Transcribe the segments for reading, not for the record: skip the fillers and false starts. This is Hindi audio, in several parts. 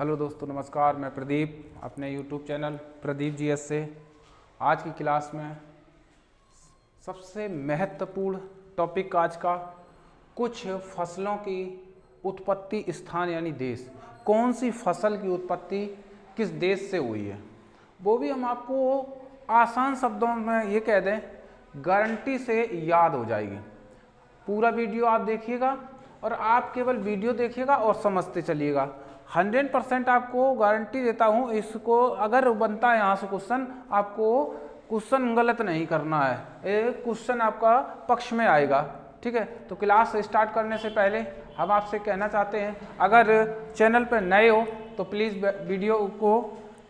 हेलो दोस्तों, नमस्कार। मैं प्रदीप, अपने यूट्यूब चैनल प्रदीप जीएस से आज की क्लास में सबसे महत्वपूर्ण टॉपिक आज का कुछ फसलों की उत्पत्ति स्थान यानी देश। कौन सी फसल की उत्पत्ति किस देश से हुई है, वो भी हम आपको आसान शब्दों में ये कह दें, गारंटी से याद हो जाएगी। पूरा वीडियो आप देखिएगा और आप केवल वीडियो देखिएगा और समझते चलिएगा। 100% आपको गारंटी देता हूँ, इसको अगर बनता है यहाँ से क्वेश्चन, आपको क्वेश्चन गलत नहीं करना है, ये क्वेश्चन आपका पक्ष में आएगा। ठीक है, तो क्लास स्टार्ट करने से पहले हम आपसे कहना चाहते हैं, अगर चैनल पर नए हो तो प्लीज़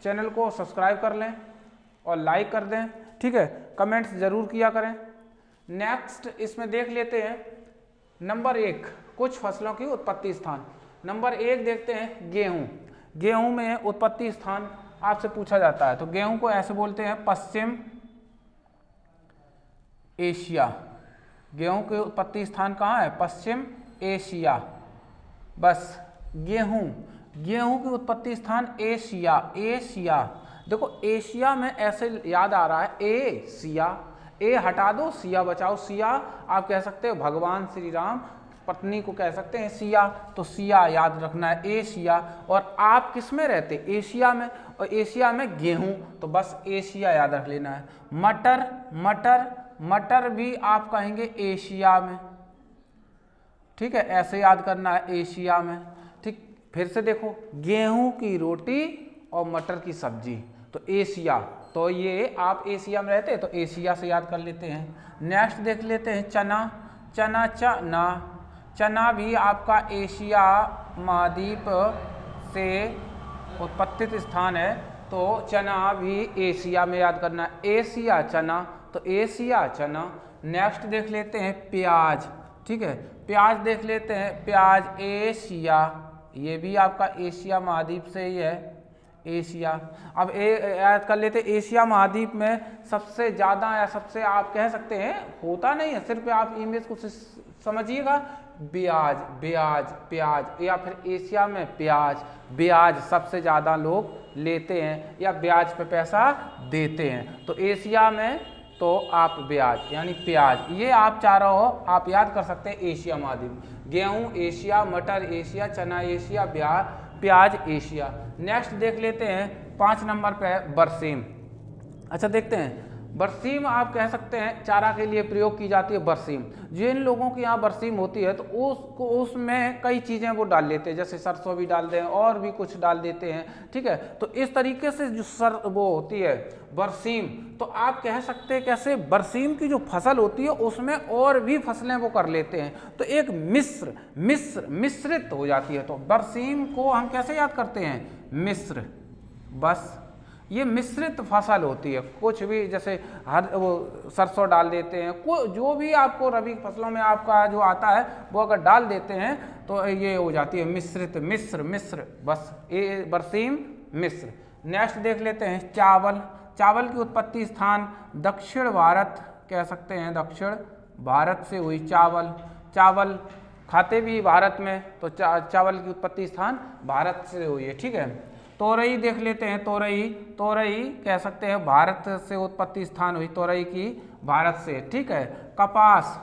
चैनल को सब्सक्राइब कर लें और लाइक कर दें। ठीक है, कमेंट्स ज़रूर किया करें। नेक्स्ट इसमें देख लेते हैं नंबर 1, कुछ फसलों की उत्पत्ति स्थान। नंबर 1 देखते हैं गेहूं। गेहूं में उत्पत्ति स्थान आपसे पूछा जाता है, तो गेहूं को ऐसे बोलते हैं पश्चिम एशिया। गेहूं के उत्पत्ति स्थान कहाँ है? पश्चिम एशिया। बस गेहूं की उत्पत्ति स्थान एशिया। एशिया देखो, एशिया में ऐसे याद आ रहा है एशिया, ए हटा दो, सिया बचाओ। सिया आप कह सकते हो भगवान श्री राम पत्नी को कह सकते हैं सिया, तो सिया याद रखना है, एशिया। और आप किस में रहते? एशिया में, और एशिया में गेहूं, तो बस एशिया याद रख लेना है। मटर भी आप कहेंगे एशिया में। ठीक है, ऐसे याद करना है, एशिया में। ठीक, फिर से देखो, गेहूं की रोटी और मटर की सब्जी, तो एशिया। तो ये आप एशिया में रहते हैं तो एशिया से याद कर लेते हैं। नेक्स्ट देख लेते हैं चना भी आपका एशिया महाद्वीप से उत्पत्ति स्थान है, तो चना भी एशिया में याद करना है, एशिया चना, तो एशिया चना। नेक्स्ट देख लेते हैं प्याज। ठीक है, प्याज देख लेते हैं, प्याज एशिया, ये भी आपका एशिया महाद्वीप से ही है, एशिया। अब याद कर लेते, एशिया महाद्वीप में सबसे ज़्यादा या सबसे आप कह सकते हैं, होता नहीं है, सिर्फ आप इमेज को समझिएगा, प्याज या फिर एशिया में ब्याज सबसे ज़्यादा लोग लेते हैं या ब्याज पे पैसा देते हैं, तो एशिया में तो आप ब्याज यानी प्याज, ये आप चारों आप याद कर सकते हैं एशिया महाद्वीप। गेहूँ एशिया, मटर एशिया, चना एशिया, प्याज एशिया। नेक्स्ट देख लेते हैं 5 नंबर पे बरसीम। अच्छा, देखते हैं बरसीम आप कह सकते हैं चारा के लिए प्रयोग की जाती है बरसीम। जिन लोगों की यहाँ बरसीम होती है तो उसमें कई चीज़ें वो डाल लेते हैं, जैसे सरसों भी डाल दें और भी कुछ डाल देते हैं। ठीक है, तो इस तरीके से जो वो होती है बरसीम, तो आप कह सकते हैं कैसे बरसीम की जो फसल होती है उसमें और भी फसलें वो कर लेते हैं, तो एक मिश्रित हो जाती है। तो बरसीम को हम कैसे याद करते हैं? मिश्र। बस ये मिश्रित फसल होती है, कुछ भी जैसे वो सरसों डाल देते हैं, जो भी आपको रबी फसलों में आपका जो आता है वो अगर डाल देते हैं तो ये हो जाती है मिश्रित, मिश्र। बस ये बरसीम मिश्र। नेक्स्ट देख लेते हैं चावल की उत्पत्ति स्थान दक्षिण भारत कह सकते हैं, दक्षिण भारत से हुई चावल खाते भी भारत में, तो चावल की उत्पत्ति स्थान भारत से हुई है। ठीक है, तोरई देख लेते हैं, तोरई कह सकते हैं भारत से उत्पत्ति स्थान हुई, तोरई की भारत से। ठीक है, कपास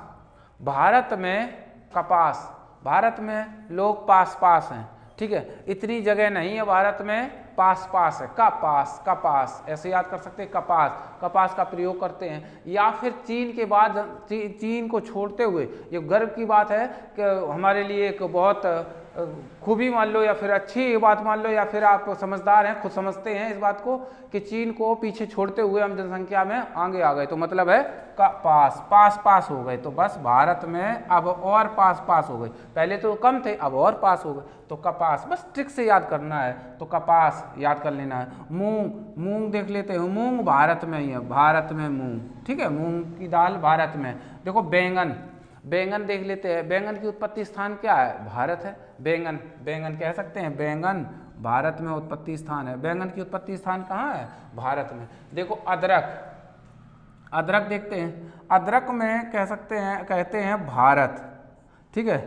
भारत में लोग पास हैं। ठीक है, इतनी जगह नहीं है भारत में, पास है, कपास ऐसे याद कर सकते हैं, कपास का प्रयोग करते हैं। या फिर चीन के बाद चीन को छोड़ते हुए ये गर्व की बात है कि हमारे लिए एक बहुत खूबी मान लो या फिर अच्छी बात मान लो, या फिर आप समझदार हैं, खुद समझते हैं इस बात को कि चीन को पीछे छोड़ते हुए हम जनसंख्या में आगे आ गए, तो मतलब है पास हो गए। तो बस भारत में अब और पास हो गए, पहले तो कम थे अब और पास हो गए, तो कपास बस ट्रिक से याद करना है, तो कपास याद कर लेना है। मूंग देख लेते हैं, मूंग भारत में ही है, भारत में मूंग। ठीक है, मूंग की दाल भारत में। देखो बैंगन देख लेते हैं, बैंगन की उत्पत्ति स्थान क्या है? भारत है। बैंगन कह सकते हैं, बैंगन भारत में उत्पत्ति स्थान है, बैंगन की उत्पत्ति स्थान कहाँ है? भारत में। देखो अदरक देखते हैं, अदरक में कहते हैं भारत। ठीक है,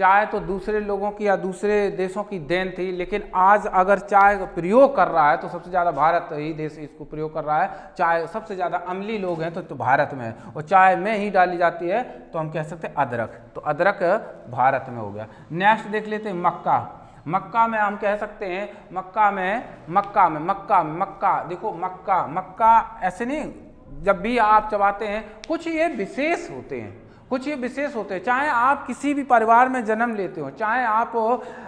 चाय तो दूसरे लोगों की या दूसरे देशों की देन थी, लेकिन आज अगर चाय का प्रयोग कर रहा है तो सबसे ज़्यादा भारत ही देश इसको प्रयोग कर रहा है। चाय सबसे ज़्यादा अम्लीय लोग हैं तो भारत में है, और चाय में ही डाली जाती है तो हम कह सकते हैं अदरक, तो अदरक भारत में हो गया। नेक्स्ट देख लेते हैं मक्का। मक्का में हम कह सकते हैं मक्का देखो मक्का ऐसे नहीं, जब भी आप चबाते हैं कुछ ये विशेष होते हैं, चाहे आप किसी भी परिवार में जन्म लेते हो, चाहे आप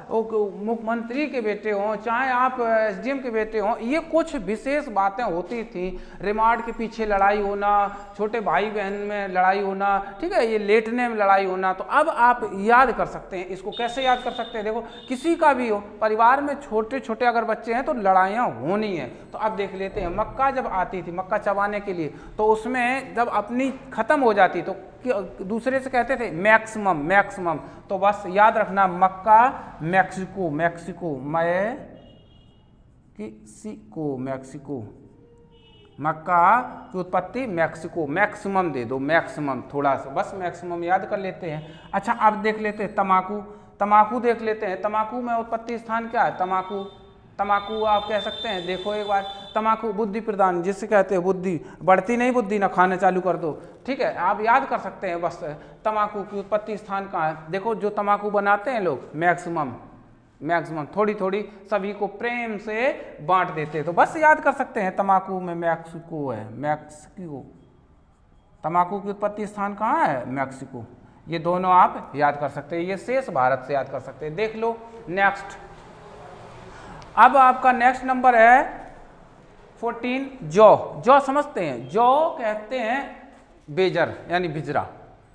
मुख्यमंत्री के बेटे हों, चाहे आप एसडीएम के बेटे हों, ये कुछ विशेष बातें होती थी। रिमांड के पीछे लड़ाई होना, छोटे भाई बहन में लड़ाई होना, ठीक है, ये लेटने में लड़ाई होना, तो अब आप याद कर सकते हैं। इसको कैसे याद कर सकते हैं? देखो किसी का भी हो परिवार में, छोटे छोटे अगर बच्चे हैं तो लड़ाइयाँ होनी है। तो अब देख लेते हैं मक्का जब आती थी मक्का चबाने के लिए, तो उसमें जब अपनी ख़त्म हो जाती तो दूसरे से कहते थे मैक्सिमम, तो बस याद रखना मक्का मैक्सिको मक्का की उत्पत्ति मैक्सिको, मैक्सिमम दे दो, मैक्सिमम थोड़ा सा, बस मैक्सिमम याद कर लेते हैं। अच्छा अब देख लेते हैं तमाकू देख लेते हैं। तमाकू में उत्पत्ति स्थान क्या है? तमाकू आप कह सकते हैं, देखो एक बार, तमाकू बुद्धि प्रदान, जिससे कहते हैं बुद्धि बढ़ती नहीं, बुद्धि ना खाना चालू कर दो, ठीक है, आप याद कर सकते हैं। बस तमाकू की उत्पत्ति स्थान कहाँ है? देखो जो तमाकू बनाते हैं लोग मैक्सिमम थोड़ी थोड़ी सभी को प्रेम से बांट देते हैं, तो बस याद कर सकते हैं तमाकू में मैक्सिको है, तमाकू की उत्पत्ति स्थान कहाँ है? मैक्सिको। ये दोनों आप याद कर सकते हैं, ये शेष भारत से याद कर सकते हैं। देख लो नेक्स्ट, अब आपका नेक्स्ट नंबर है 14 जौ समझते हैं, जौ कहते हैं बेजर यानी बिजरा,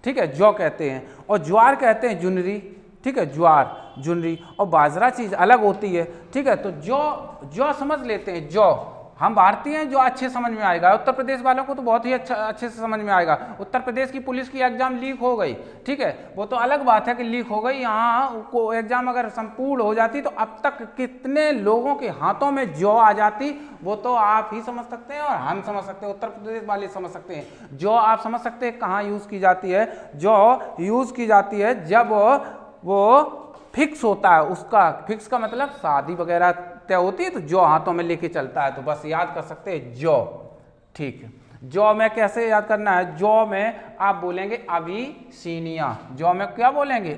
ठीक है, जौ कहते हैं, और ज्वार कहते हैं जुनरी, ठीक है, ज्वार जुनरी, और बाजरा चीज अलग होती है, ठीक है। तो जौ समझ लेते हैं, जौ हम भारतीय हैं, जो अच्छे समझ में आएगा। उत्तर प्रदेश वालों को तो बहुत ही अच्छे से समझ में आएगा। उत्तर प्रदेश की पुलिस की एग्जाम लीक हो गई, ठीक है, वो तो अलग बात है कि लीक हो गई, यहाँ को एग्जाम अगर संपूर्ण हो जाती तो अब तक कितने लोगों के हाथों में जौ आ जाती, वो तो आप ही समझ सकते हैं और हम समझ सकते हैं, उत्तर प्रदेश वाले समझ सकते हैं। जौ आप समझ सकते हैं कहाँ यूज़ की जाती है? जौ यूज़ की जाती है जब वो फिक्स होता है, उसका फिक्स का मतलब शादी वगैरह तय होती है तो जौ हाथों में लेके चलता है, तो बस याद कर सकते हैं जौ, ठीक है। जौ में कैसे याद करना है? जौ में आप बोलेंगे अभिशीनिया, जौ में क्या बोलेंगे?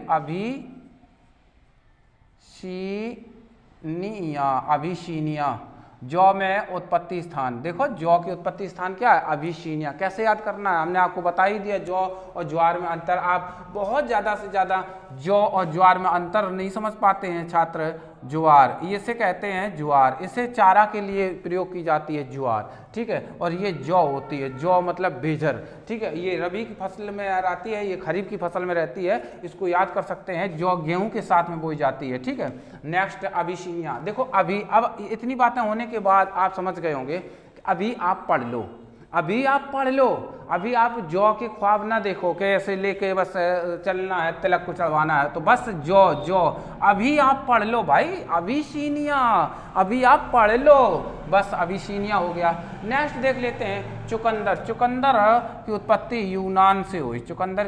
अभिशीनिया। जौ में उत्पत्ति स्थान, देखो जौ की उत्पत्ति स्थान क्या है? अभिशीनिया। कैसे याद करना है? हमने आपको बता ही दिया, जौ और ज्वार में अंतर। आप बहुत ज़्यादा से ज़्यादा जौ और ज्वार में अंतर नहीं समझ पाते हैं छात्र। ज्वार इसे कहते हैं ज्वार, इसे चारा के लिए प्रयोग की जाती है ज्वार, ठीक है, और ये जौ होती है, जौ मतलब बेजर, ठीक है, ये रबी की फसल में रहती है, ये खरीफ की फसल में रहती है, इसको याद कर सकते हैं। जौ गेहूं के साथ में बोई जाती है, ठीक है। नेक्स्ट अभिशीनिया, देखो अभी, अब इतनी बातें होने के बाद आप समझ गए होंगे कि अभी आप पढ़ लो, अभी आप जौ के ख्वाब ना देखो कि ऐसे लेके बस चलना है, तिलक को चढ़वाना है, तो बस जौ अभी आप पढ़ लो भाई, अभिशीनिया, अभी आप पढ़ लो, बस अभिशीनिया हो गया। नेक्स्ट देख लेते हैं चुकंदर की उत्पत्ति यूनान से हुई, चुकंदर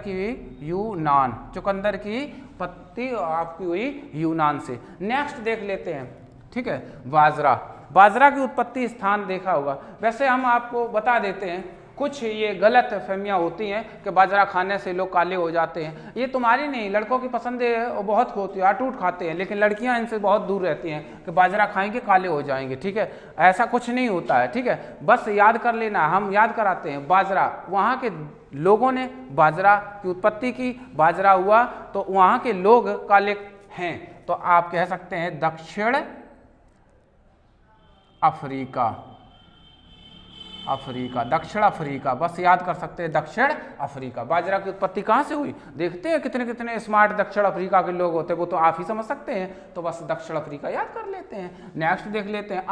की उत्पत्ति आपकी हुई यूनान से। नेक्स्ट देख लेते हैं, ठीक है, बाजरा की उत्पत्ति स्थान देखा होगा। वैसे हम आपको बता देते हैं, कुछ ये गलत फहमियाँ होती हैं कि बाजरा खाने से लोग काले हो जाते हैं, ये तुम्हारी नहीं, लड़कों की पसंद बहुत होती है, अटूट खाते हैं, लेकिन लड़कियां इनसे बहुत दूर रहती हैं कि बाजरा खाएंगे काले हो जाएंगे, ठीक है, ऐसा कुछ नहीं होता है, ठीक है, बस याद कर लेना, हम याद कराते हैं। बाजरा, वहाँ के लोगों ने बाजरा की उत्पत्ति की, बाजरा हुआ तो वहाँ के लोग काले हैं, तो आप कह सकते हैं दक्षिण अफ्रीका, बस याद कर सकते हैं दक्षिण अफ्रीका। बाजरा की उत्पत्ति कहाँ से हुई? देखते हैं कितने कितने स्मार्ट दक्षिण अफ्रीका के लोग होते हैं, वो तो आप ही समझ सकते हैं, तो बस दक्षिण अफ्रीका याद कर लेते हैं। नेक्स्ट देख लेते हैं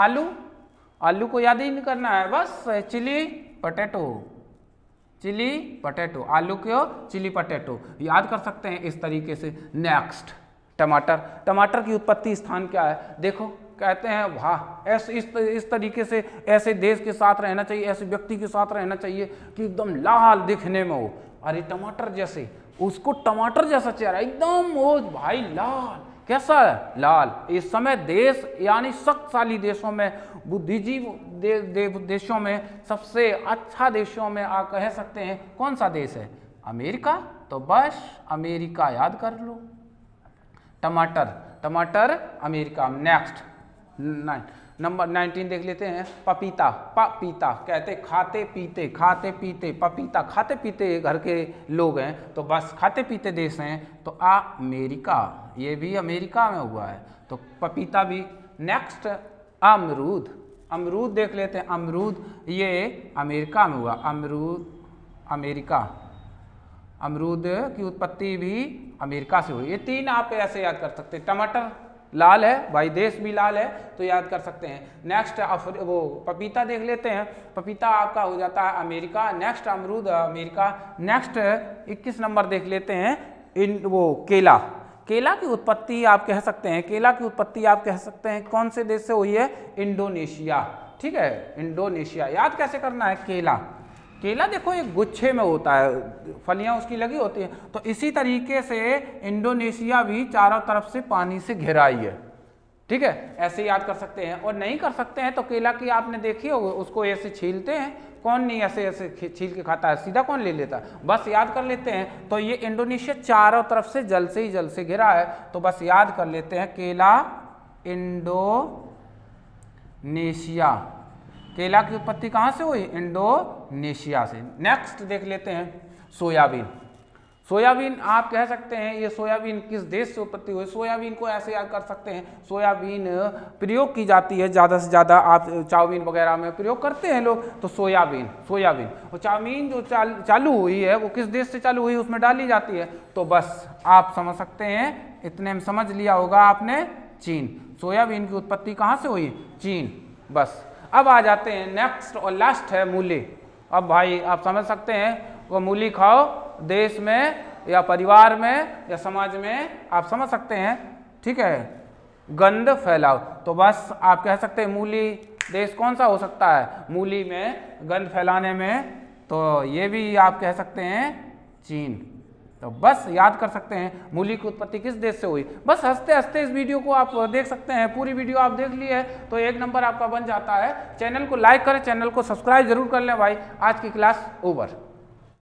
आलू को याद ही नहीं करना है, बस चिली पटेटो, आलू को चिली पटेटो याद कर सकते हैं इस तरीके से। नेक्स्ट टमाटर की उत्पत्ति स्थान क्या है? देखो कहते हैं वाह, ऐसे इस तरीके से ऐसे देश के साथ रहना चाहिए, ऐसे व्यक्ति के साथ रहना चाहिए कि एकदम लाल दिखने में हो। अरे टमाटर जैसे उसको टमाटर जैसा चेहरा, एकदम वो भाई लाल, कैसा है, लाल। इस समय देश यानी शक्तिशाली देशों में, बुद्धिजीवी देशों में, सबसे अच्छा देशों में आप कह सकते हैं कौन सा देश है, अमेरिका। तो बस अमेरिका याद कर लो, टमाटर, टमाटर अमेरिका। नेक्स्ट नंबर 19 देख लेते हैं, पपीता। पपीता कहते खाते पीते, खाते पीते, पपीता खाते पीते घर के लोग हैं, तो बस खाते पीते देश हैं, तो अमेरिका, ये भी अमेरिका में हुआ है, तो पपीता भी। नेक्स्ट अमरूद। अमरूद देख लेते हैं, अमरूद ये अमेरिका में हुआ, अमरूद अमेरिका। अमरूद की उत्पत्ति भी अमेरिका से हुई। ये 3 आप ऐसे याद कर सकते हैं। टमाटर लाल है भाई, देश भी लाल है, तो याद कर सकते हैं। नेक्स्ट वो पपीता देख लेते हैं, पपीता आपका हो जाता है अमेरिका। नेक्स्ट अमरूद अमेरिका। नेक्स्ट 21 नंबर देख लेते हैं, वो केला। केला की उत्पत्ति आप कह सकते हैं, केला की उत्पत्ति आप कह सकते हैं कौन से देश से हुई है, इंडोनेशिया। ठीक है, इंडोनेशिया। याद कैसे करना है, केला। केला देखो एक गुच्छे में होता है, फलियां उसकी लगी होती हैं, तो इसी तरीके से इंडोनेशिया भी चारों तरफ से पानी से घिराई है। ठीक है, ऐसे याद कर सकते हैं। और नहीं कर सकते हैं तो केला की आपने देखी हो, उसको ऐसे छीलते हैं, कौन नहीं ऐसे ऐसे छील के खाता है, सीधा कौन ले लेता है, बस याद कर लेते हैं। तो ये इंडोनेशिया चारों तरफ से जल से ही जल से घिरा है, तो बस याद कर लेते हैं, केला इंडोनेशिया। केला की उत्पत्ति कहाँ से हुई, इंडोनेशिया से। नेक्स्ट देख लेते हैं, सोयाबीन। सोयाबीन आप कह सकते हैं ये सोयाबीन किस देश से उत्पत्ति हुई। सोयाबीन को ऐसे याद कर सकते हैं, सोयाबीन प्रयोग की जाती है ज़्यादा से ज़्यादा, आप चाउमीन वगैरह में प्रयोग करते हैं लोग, तो सोयाबीन। सोयाबीन और चाउमीन जो चालू हुई है वो किस देश से चालू हुई, उसमें डाली जाती है, तो बस आप समझ सकते हैं, इतने में समझ लिया होगा आपने, चीन। सोयाबीन की उत्पत्ति कहाँ से हुई, चीन। बस अब आ जाते हैं नेक्स्ट और लास्ट है मूली। अब भाई आप समझ सकते हैं, वो मूली खाओ, देश में या परिवार में या समाज में आप समझ सकते हैं, ठीक है, गंध फैलाओ। तो बस आप कह सकते हैं मूली देश कौन सा हो सकता है, मूली में गंध फैलाने में, तो ये भी आप कह सकते हैं चीन। तो बस याद कर सकते हैं मूली की उत्पत्ति किस देश से हुई। बस हंसते हंसते इस वीडियो को आप देख सकते हैं, पूरी वीडियो आप देख ली है तो 1 नंबर आपका बन जाता है। चैनल को लाइक करें, चैनल को सब्सक्राइब जरूर कर लें भाई। आज की क्लास ओवर।